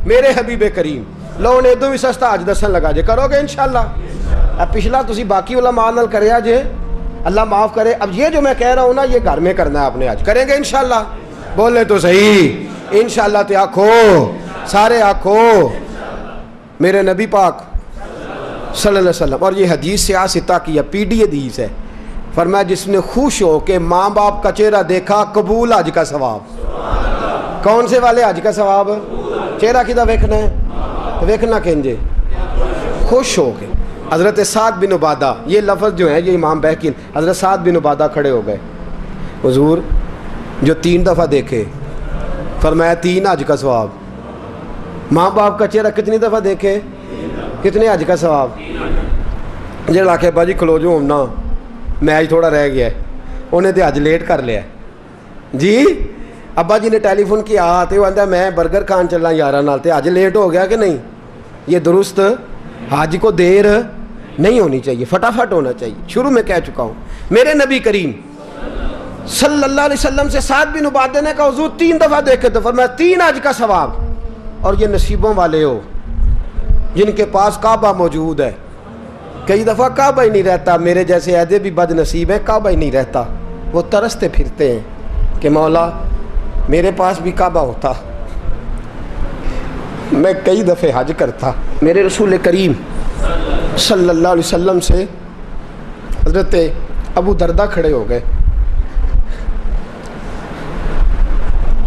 میرے حبیب کریم لو نے ادو بھی سستا اج دسن لگا جے کرو گے انشاءاللہ. اب پچھلا تسی باقی علماء نال کریا جے اللہ معاف کرے. اب یہ جو میں کہہ رہا ہوں نا یہ گھر میں کرنا ہے آپ نے. آج کریں گے انشاءاللہ؟ بولے تو صحیح انشاءاللہ. تو آنکھو سارے آنکھو میرے نبی پاک صلی اللہ علیہ وسلم. اور یہ حدیث سے آستہ کی پی ڈی حدیث ہے. فرمایا جس نے خوش ہو کہ ماں باپ کا چہرہ دیکھا قبول حج کا ثواب. کون سے والے حج کا ثواب؟ چہرہ کدھا ویکھنا ہے؟ ویکھنا کہنجے خوش ہو کے. حضرت سعد بن عبادہ یہ لفظ جو ہے یہ امام بہقی حضرت سعد بن عبادہ کھڑے ہو گئے. حضور جو 3 دفعہ دیکھے فرمایا 3 حج کا ثواب. ماں باپ کا چہرہ کتنی دفعہ دیکھے کتنے حج کا ثواب. جڑا آکھے باجی کھلو جو ہونا میچ تھوڑا رہ گیا ہے انہیں تو حج لیٹ کر لیا جی. ابا جی نے ٹیلی فون کیا تو وہ آتا میں برگر کھان چلنا یارہ نال تے حج لیٹ ہو گیا کہ نہیں. یہ درست حج کو دیر نہیں ہونی چاہیے فٹافٹ ہونا چاہیے. شروع میں کہہ چکا ہوں میرے نبی کریم صلی اللہ علیہ وسلم سے سعد بن عبادہ نے کہا حضور 3 دفعہ دیکھے تو فرمایا 3 حج کا ثواب. اور یہ نصیبوں والے ہو جن کے پاس کعبہ موجود ہے. کئی دفعہ کعبہ ہی نہیں رہتا. میرے جیسے عہدے بھی بد نصیب ہیں کعبہ ہی نہیں رہتا. وہ ترستے پھرتے ہیں کہ مولا میرے پاس بھی کعبہ ہوتا میں کئی دفعے حج کرتا. میرے رسول کریم صلی اللہ علیہ وسلم سے حضرت ابو دردہ کھڑے ہو گئے.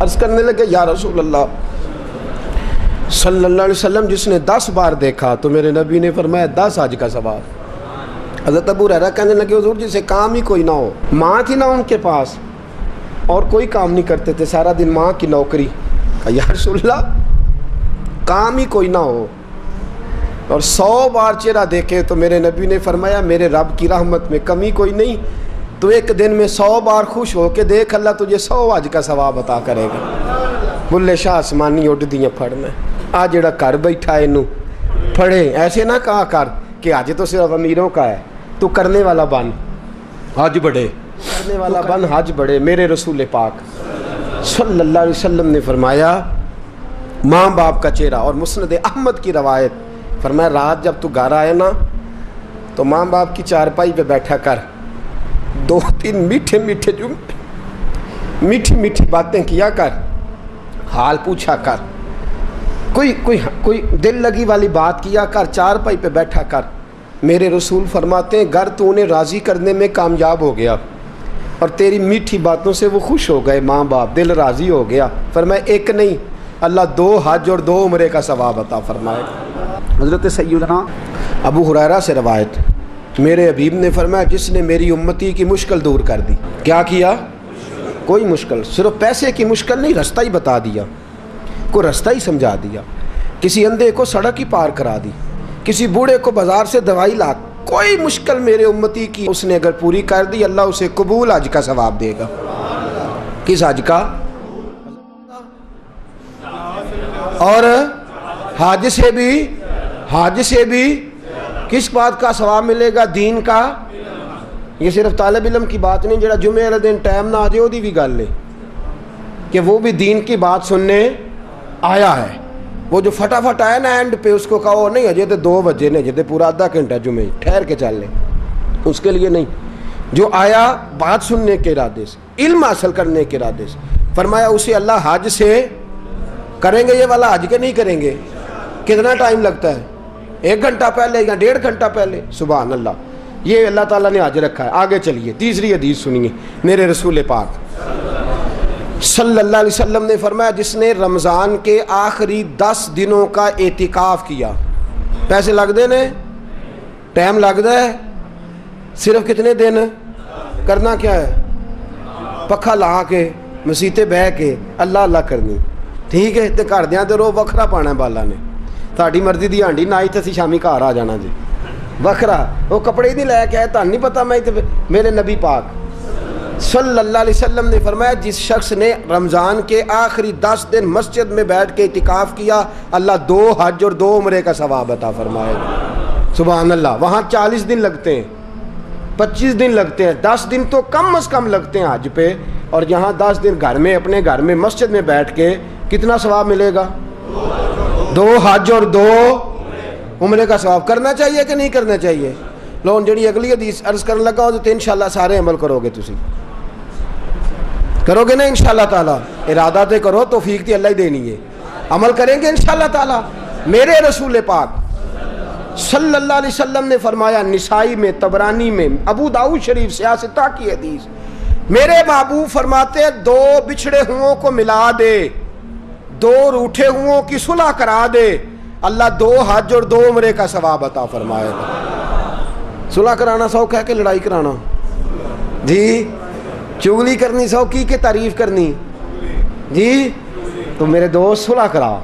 عرض کرنے لگے یا رسول اللہ صلی اللہ علیہ وسلم جس نے 10 بار دیکھا تو میرے نبی نے فرمایا 10 حج کا ثواب. حضرت ابو ہریرہ کہنے لگے حضور جسے کام ہی کوئی نہ ہو. ماں تھی نہ ان کے پاس اور کوئی کام نہیں کرتے تھے سارا دن ماں کی نوکری. کہا یا رسول اللہ کام ہی کوئی نہ ہو اور 100 بار چہرہ دیکھے تو میرے نبی نے فرمایا میرے رب کی رحمت میں کمی کوئی نہیں. تو ایک دن میں 100 بار خوش ہو کے دیکھ اللہ تجھے 100 حج کا ثواب عطا کرے گا. بلے شاہ آسمانی اڈ دیاں پھڑنا آ جڑا گھر بیٹھا ہے انہوں پڑھے. ایسے نہ کہا کر کہ حج تو صرف امیروں کا ہے. تو کرنے والا بن حج بڑھے کرنے والا بن حج بڑھے. میرے رسول پاک صلی اللہ علیہ وسلم نے فرمایا ماں باپ کا چہرہ. اور مسند احمد کی روایت فرمایا رات جب تو گھر آئے نا تو ماں باپ کی چارپائی پہ بیٹھا کر 2-3 میٹھے میٹھے جملے میٹھی میٹھی باتیں کیا کر. حال پوچھا کر کوئی دل لگی والی بات کیا کر. چارپائی پہ بیٹھا کر. میرے رسول فرماتے ہیں گر تو انہیں راضی کرنے میں کامیاب ہو گیا اور تیری میٹھی باتوں سے وہ خوش ہو گئے ماں باپ دل راضی ہو گیا. فرمایا ایک نہیں اللہ 2 حج اور 2 عمرے کا ثواب عطا فرمائے. حضرت سیدنا ابو ہریرہ سے روایت میرے حبیب نے فرمایا جس نے میری امتی کی مشکل دور کر دی. کیا کیا؟ کوئی مشکل صرف پیسے کی مشکل نہیں رستہ ہی بتا دیا کو رستہ ہی سمجھا دیا. کسی اندھے کو سڑک ہی پار کرا دی. کسی بوڑھے کو بازار سے دوائی لا. کوئی مشکل میرے امتی کی اس نے اگر پوری کر دی اللہ اسے قبول حج کا ثواب دے گا. کس حج کا؟ اور حج سے بھی کس بات کا ثواب ملے گا؟ دین کا. یہ صرف طالب علم کی بات نہیں جڑا جمعے والے دن ٹائم نہ آ جائے وہ بھی گل ہے کہ وہ بھی دین کی بات سننے آیا ہے. وہ جو فٹافٹ آیا نا اینڈ پہ اس کو کہو نہیں اجے تو 2 بجے نے اجے تو پورا آدھا گھنٹہ جمعے ٹھہر کے چل لیں. اس کے لیے نہیں. جو آیا بات سننے کے ارادے سے علم حاصل کرنے کے ارادے سے فرمایا اسے اللہ حج سے کریں گے. یہ والا حج کے نہیں کریں گے. کتنا ٹائم لگتا ہے؟ 1 گھنٹہ پہلے یا 1.5 گھنٹہ پہلے. سبحان اللہ. یہ اللہ تعالیٰ نے حج رکھا ہے. آگے چلیے تیسری حدیث سنیے. میرے رسول پاک صلی اللہ علیہ وسلم نے فرمایا جس نے رمضان کے آخری 10 دنوں کا اعتکاف کیا. پیسے لگ دے نے ٹائم لگتا ہے صرف کتنے دن کرنا کیا ہے؟ پکھا لا کے مسیتے بہ کے اللہ اللہ کرنی. ٹھیک ہے تو گھر دیاں رو وکھرا پانا بالا نے تھوڑی مرضی دی ہانڈی نہ آئی تو اسی شامی گھر آ جانا جی وکھرا. وہ کپڑے ہی نہیں لے کے آئے تھا نہیں پتا. میں میرے نبی پاک صلی اللہ علیہ وسلم نے فرمایا جس شخص نے رمضان کے آخری 10 دن مسجد میں بیٹھ کے اعتکاف کیا اللہ 2 حج اور 2 عمرے کا ثواب عطا فرمائے. سبحان اللہ. وہاں 40 دن لگتے ہیں 25 دن لگتے ہیں 10 دن تو کم از کم لگتے ہیں حج پہ. اور یہاں 10 دن گھر میں اپنے گھر میں مسجد میں بیٹھ کے کتنا ثواب ملے گا؟ دو حج اور دو عمرے کا ثواب کرنا چاہیے کہ نہیں کرنا چاہیے؟ لو جڑی اگلی حدیث عرض کرنے لگا ہو تو انشاءاللہ سارے عمل کرو گے، تسی کرو گے نا انشاءاللہ تعالی؟ ارادہ تے کرو، توفیق تے اللہ ہی دینی ہے، عمل کریں گے انشاءاللہ تعالی۔ میرے رسول پاک صلی اللہ علیہ وسلم نے فرمایا، نسائی میں، طبرانی میں، ابو داؤد شریف سیاستہ کی حدیث، میرے محبوب فرماتے ہیں دو بچھڑے ہوں کو ملا دے، دو روٹھے ہوں کی صلح کرا دے، اللہ دو حج اور دو عمرے کا ثواب عطا فرمائے گا۔ صلح کرانا سوکھ ہے کہ لڑائی کرانا؟ جی چغلی کرنی سوکھ کی کہ تعریف کرنی؟ جی تو میرے دوست صلح کرا،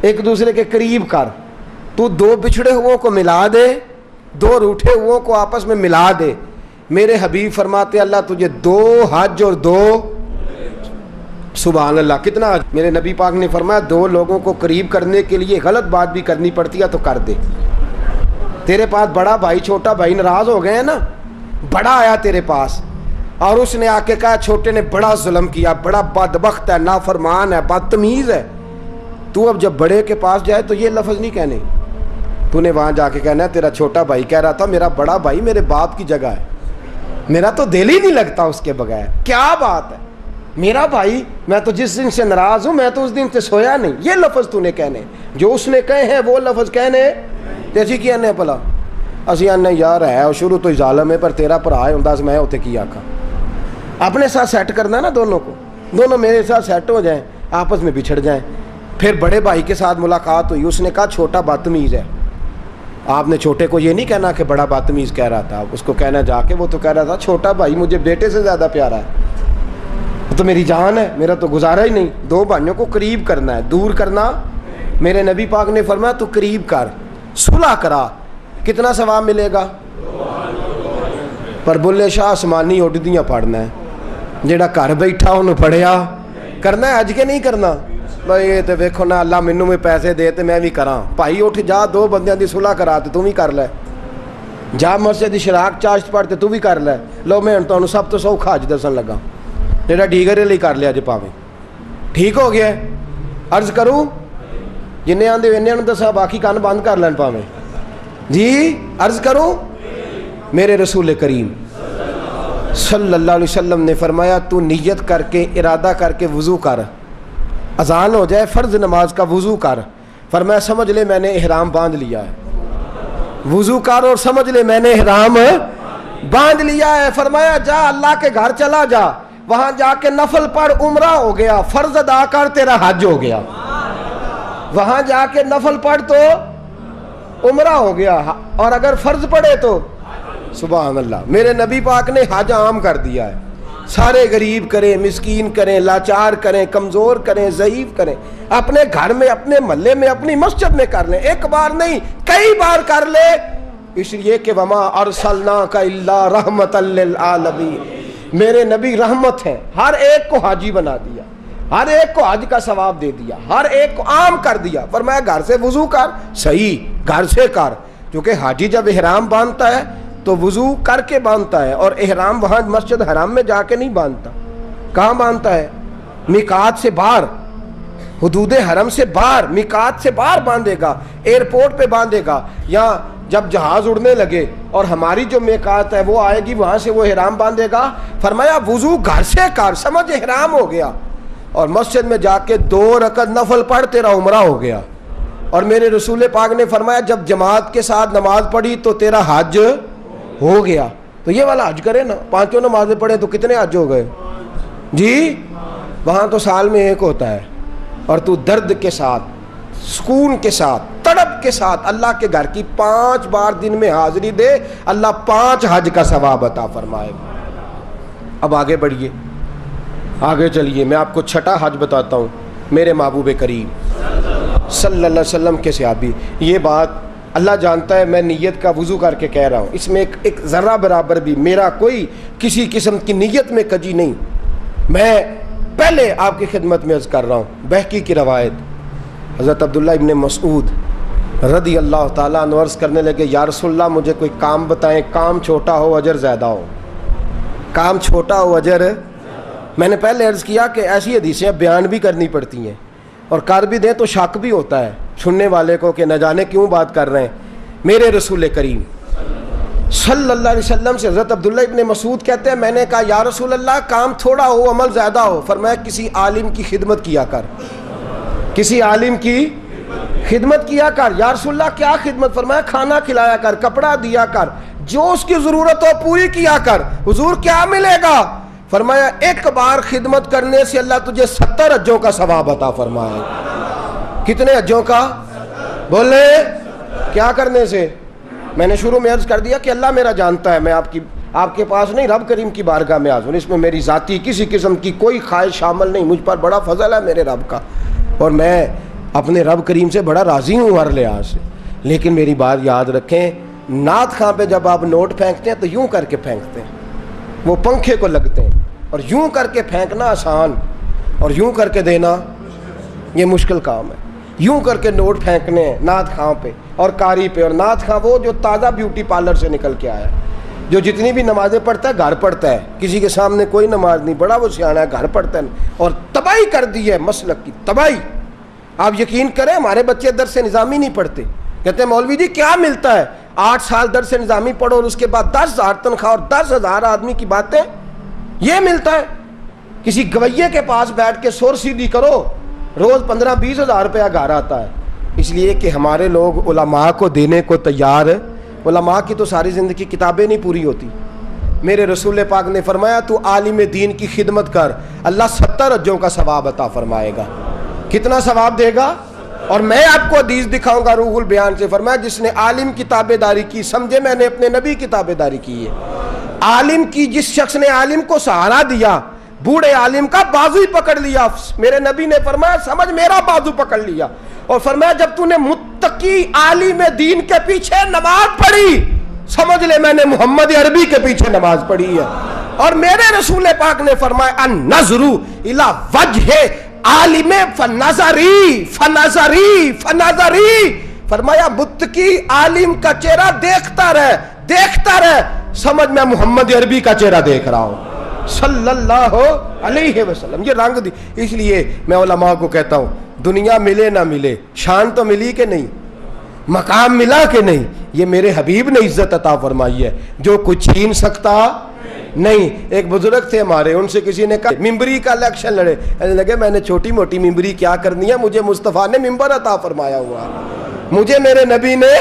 ایک دوسرے کے قریب کر، تو دو بچھڑے ہوں کو ملا دے، دو روٹھے ہوں کو آپس میں ملا دے۔ میرے حبیب فرماتے اللہ تجھے دو حج اور دو، سبحان اللہ کتنا! میرے نبی پاک نے فرمایا دو لوگوں کو قریب کرنے کے لیے غلط بات بھی کرنی پڑتی ہے تو کر دے۔ تیرے پاس بڑا بھائی چھوٹا بھائی ناراض ہو گئے ہیں نا، بڑا آیا تیرے پاس اور اس نے آ کے کہا چھوٹے نے بڑا ظلم کیا، بڑا بدبخت ہے، نافرمان ہے، بدتمیز ہے، تو اب جب بڑے کے پاس جائے تو یہ لفظ نہیں کہنے، تو نے وہاں جا کے کہنا ہے تیرا چھوٹا بھائی کہہ رہا تھا میرا بڑا بھائی میرے باپ کی جگہ ہے، میرا تو دل ہی نہیں لگتا اس کے بغیر، کیا بات ہے میرا بھائی، میں تو جس دن سے ناراض ہوں میں تو اس دن سے سویا نہیں، یہ لفظ تو نے کہنے، جو اس نے کہے ہیں وہ لفظ کہنے تیسی کی آنے پلا اسی آنے یار ہے اور شروع تو ہی ظالم ہے پر تیرا پر آئے ہوں میں ہوتے کی آکھا۔ اپنے ساتھ سیٹ کرنا نا دونوں کو، دونوں میرے ساتھ سیٹ ہو جائیں، آپس میں بچھڑ جائیں۔ پھر بڑے بھائی کے ساتھ ملاقات ہوئی، اس نے کہا چھوٹا بدتمیز ہے، آپ نے چھوٹے کو یہ نہیں کہنا کہ بڑا بدتمیز کہہ رہا تھا، اس کو کہنا جا کے وہ تو کہہ رہا تھا چھوٹا بھائی مجھے بیٹے سے زیادہ پیارا ہے، وہ تو میری جان ہے، میرا تو گزارا ہی نہیں۔ دو بھائیوں کو قریب کرنا ہے، دور کرنا، میرے نبی پاک نے فرمایا تو قریب کر، صلح کرا، کتنا ثواب ملے گا؟ پر بلے شاہ آسمانی اڈدیاں پڑھنا ہے، جیڑا گھر بیٹھا انہوں پڑھیا کرنا ہے، اج کے نہیں کرنا بھائی یہ تو ویکھو نا اللہ مینوں میں پیسے دے تے میں بھی کراں، بھائی اٹھ جا دو بندیاں دی صلح کرا تے تو بھی کر لے، جا مسجد اشراق چاشت پڑھ تے تو بھی کر لے۔ لو میں ہن تانوں سب تو سوکھا اج دسن لگا، جیڑا ڈیگرے لئی کر لیا جے پاویں ٹھیک ہو گیا۔ عرض کروں جنہیں آندے انہاں نوں دسا باقی کان بند کر لین پاویں جی، عرض کروں میرے رسول کریم صلی اللہ علیہ وسلم نے فرمایا تو نیت کر کے ارادہ کر کے وضو کر، اذان ہو جائے فرض نماز کا وضو کر، فرمایا سمجھ لے میں نے احرام باندھ لیا ہے، وضو کر اور سمجھ لے میں نے احرام باندھ لیا ہے۔ فرمایا جا اللہ کے گھر چلا جا، وہاں جا کے نفل پڑھ عمرہ ہو گیا، فرض ادا کر تیرا حج ہو گیا، وہاں جا کے نفل پڑھ تو عمرہ ہو گیا، اور اگر فرض پڑھے تو سبحان اللہ۔ میرے نبی پاک نے حج عام کر دیا ہے، سارے غریب کریں، مسکین کریں، لاچار کریں، کمزور کریں، ضعیف کریں، اپنے گھر میں، اپنے محلے میں، اپنی مسجد میں کر لیں، ایک بار نہیں کئی بار کر لے، اس لیے کہ وما ارسلناک الا رحمۃ للعالمین، میرے نبی رحمت ہیں، ہر ایک کو حاجی بنا دیا، ہر ایک کو حج کا ثواب دے دیا، ہر ایک کو عام کر دیا۔ فرمایا گھر سے وضو کر، صحیح گھر سے کر، کیونکہ حاجی جب احرام باندھتا ہے تو وضو کر کے باندھتا ہے، اور احرام وہاں مسجد حرام میں جا کے نہیں باندھتا، کہاں باندھتا ہے؟ میقات سے باہر، حدود حرم سے باہر، میقات سے باہر باندھے گا، ایئرپورٹ پہ باندھے گا، یا جب جہاز اڑنے لگے اور ہماری جو میقات ہے وہ آئے گی وہاں سے وہ احرام باندھے گا۔ فرمایا وضو گھر سے کر، سمجھ احرام ہو گیا، اور مسجد میں جا کے 2 رکعت نفل پڑھ تیرا عمرہ ہو گیا۔ اور میرے رسول پاک نے فرمایا جب جماعت کے ساتھ نماز پڑھی تو تیرا حج ہو گیا۔ تو یہ والا حج کرے نا، 5 نمازیں پڑھیں تو کتنے حج ہو گئے جی؟ وہاں تو سال میں ایک ہوتا ہے، اور تو درد کے ساتھ، سکون کے ساتھ، تڑپ کے ساتھ اللہ کے گھر کی 5 بار دن میں حاضری دے، اللہ 5 حج کا ثواب عطا فرمائے گا۔ اب آگے بڑھیے، آگے چلیے، میں آپ کو 6واں حج بتاتا ہوں۔ میرے محبوب کریم صلی اللہ علیہ وسلم کے صحابی، یہ بات اللہ جانتا ہے میں نیت کا وضو کر کے کہہ رہا ہوں، اس میں ایک ذرہ برابر بھی میرا کوئی کسی قسم کی نیت میں کجی نہیں، میں پہلے آپ کی خدمت میں عرض کر رہا ہوں۔ بہقی کی روایت، حضرت عبداللہ ابن مسعود رضی اللہ تعالیٰ عنہ عرض کرنے لگے یا رسول اللہ مجھے کوئی کام بتائیں، کام چھوٹا ہو اجر زیادہ ہو، کام چھوٹا ہو اجر۔ میں نے پہلے عرض کیا کہ ایسی حدیثیں بیان بھی کرنی پڑتی ہیں، اور کر بھی دیں تو شک بھی ہوتا ہے، سننے والے کو کہ نہ جانے کیوں بات کر رہے ہیں. میرے رسول کریم صلی اللہ علیہ وسلم سے حضرت عبداللہ ابن مسعود کہتے ہیں میں نے کہا یا رسول اللہ کام تھوڑا ہو عمل زیادہ ہو. فرمایا کسی عالم کی خدمت کیا کر, کسی عالم کی خدمت کیا کر. یا رسول اللہ کیا خدمت؟ فرمایا کھانا کھلایا کر, کپڑا دیا کر, جو اس کی ضرورت ہو پوری کیا کر. حضور کیا ملے گا؟ فرمایا ایک بار خدمت کرنے سے اللہ تجھے 70 حجوں کا ثواب عطا فرمائے. کتنے حجوں کا؟ بولے کیا کرنے سے؟ میں نے شروع میں عرض کر دیا کہ اللہ میرا جانتا ہے, میں آپ کے پاس نہیں رب کریم کی بارگاہ میں حاضر. اس میں میری ذاتی کسی قسم کی کوئی خواہش شامل نہیں. مجھ پر بڑا فضل ہے میرے رب کا, اور میں اپنے رب کریم سے بڑا راضی ہوں ہر لحاظ سے. لیکن میری بات یاد رکھیں, نعت خواں پہ جب آپ نوٹ پھینکتے ہیں تو یوں کر کے پھینکتے ہیں, وہ پنکھے کو لگتے ہیں. اور یوں کر کے پھینکنا آسان اور یوں کر کے دینا یہ مشکل کام ہے. یوں کر کے نوٹ پھینکنے ہیں نعت خواں پہ اور قاری پہ. اور نعت خواں وہ جو تازہ بیوٹی پارلر سے نکل کے آیا ہے, جو جتنی بھی نمازیں پڑھتا ہے گھر پڑھتا ہے, کسی کے سامنے کوئی نماز نہیں, بڑا وہ سیاح ہے, گھر پڑھتا ہے, اور تباہی کر دی ہے مسلک کی تباہی. آپ یقین کریں ہمارے بچے درس نظامی نہیں پڑھتے, کہتے ہیں مولوی جی کیا ملتا ہے؟ 8 سال درس نظامی پڑھو اور اس کے بعد 10,000 تنخواہ اور 10,000 آدمی کی باتیں, یہ ملتا ہے؟ کسی گویے کے پاس بیٹھ کے سور سیدھی کرو, روز 15-20 ہزار روپیہ گھر آتا ہے. اس لیے کہ ہمارے لوگ علماء کو دینے کو تیار. علماء کی تو ساری زندگی کتابیں نہیں پوری ہوتی. میرے رسول پاک نے فرمایا تو عالم دین کی خدمت کر, اللہ 70 حجوں کا ثواب عطا فرمائے گا. کتنا ثواب دے گا؟ اور میں آپ کو حدیث دکھاؤں گا روح البیان سے. فرمایا جس نے عالم کی تابع داری کی, سمجھے میں نے اپنے نبی کی تابع داری کی ہے. عالم کی, جس شخص نے عالم کو سہارا دیا, بوڑھے عالم کا بازو ہی پکڑ لیا, میرے نبی نے فرمایا سمجھ میرا بازو پکڑ لیا. اور فرمایا جب تو نے متقی عالم دین کے پیچھے نماز پڑھی, سمجھ لے میں نے محمد عربی کے پیچھے نماز پڑھی ہے. اور میرے رسول پاک نے فرمایا النظر الی وجہ عالم فنظری فنظری فنظری. فرمایا متقی عالم کا چہرہ دیکھتا رہ, سمجھ میں محمد عربی کا چہرہ دیکھ رہا ہوں صلی اللہ علیہ وسلم. یہ رنگ دی. اس لیے میں علماء کو کہتا ہوں دنیا ملے نہ ملے, شان تو ملی کہ نہیں, مقام ملا کہ نہیں, یہ میرے حبیب نے عزت عطا فرمائی ہے, جو کچھ چھین سکتا نہیں. ایک بزرگ تھے ہمارے, ان سے کسی نے کہا ممبری کا الیکشن لڑے, لگے میں نے چھوٹی موٹی ممبری کیا کرنی ہے, مجھے مصطفیٰ نے ممبر عطا فرمایا ہوا, مجھے میرے نبی نے,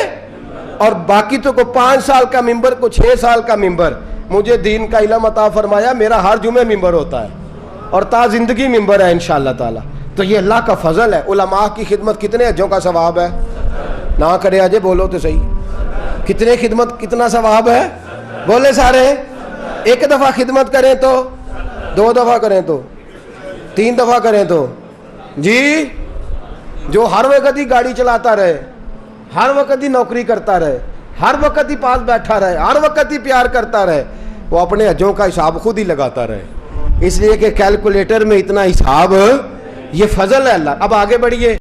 اور باقی تو کو 5 سال کا ممبر کو 6 سال کا ممبر, مجھے دین کا علم عطا فرمایا, میرا ہر جمعے ممبر ہوتا ہے اور تا زندگی ممبر ہے انشاءاللہ تعالی. تو یہ اللہ کا فضل ہے. علماء کی خدمت کتنے حجوں کا ثواب ہے؟ نہ کرے اجے بولو تو صحیح, کتنے خدمت کتنا ثواب ہے؟ بولے سارے. ایک دفعہ خدمت کریں تو, 2 دفعہ کریں تو, 3 دفعہ کریں تو, جی جو ہر وقت ہی گاڑی چلاتا رہے, ہر وقت ہی نوکری کرتا رہے, ہر وقت ہی پاس بیٹھا رہے, ہر وقت ہی پیار کرتا رہے, وہ اپنے حجوں کا حساب خود ہی لگاتا رہے. اس لیے کہ کیلکولیٹر میں اتنا حساب, یہ فضل ہے اللہ. اب آگے بڑھیے.